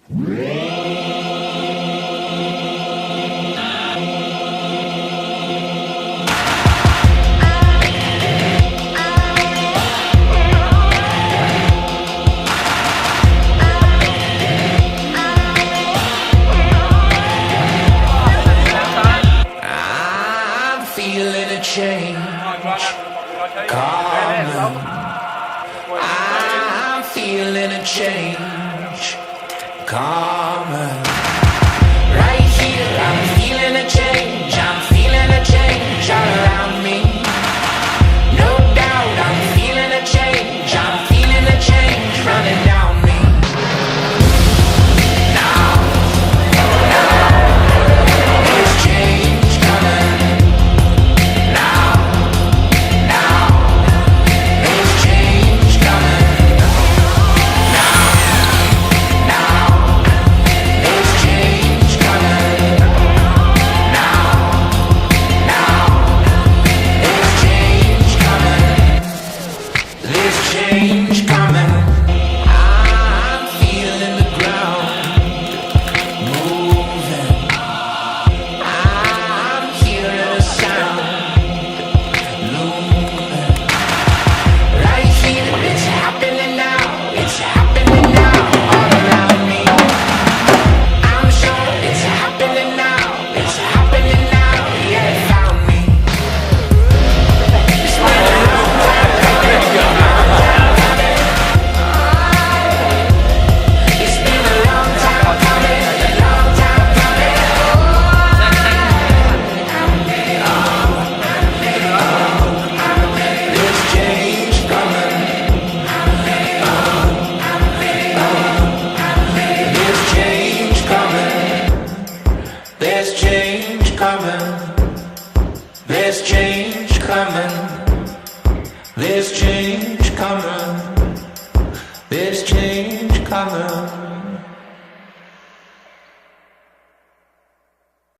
I'm feeling a change coming. I'm feeling a change coming. Right here, I'm feeling a change. I'm feeling a change all around me. No doubt, I'm feeling a change. I'm feeling a change running down me. Now, there's change coming. Now, there's change coming. Now, there's change coming. Now, there's change coming. There's change coming. I'm feeling the ground moving. I'm hearing a sound looming. Right here, it's happening now. It's happening now all around me. I'm sure it's happening now. It's happening now. Yeah, it found me. It's been a long time coming. It's been a long time coming. A long time coming. There's change coming. There's change coming. There's change coming. There's change coming. There's change coming. There's change coming.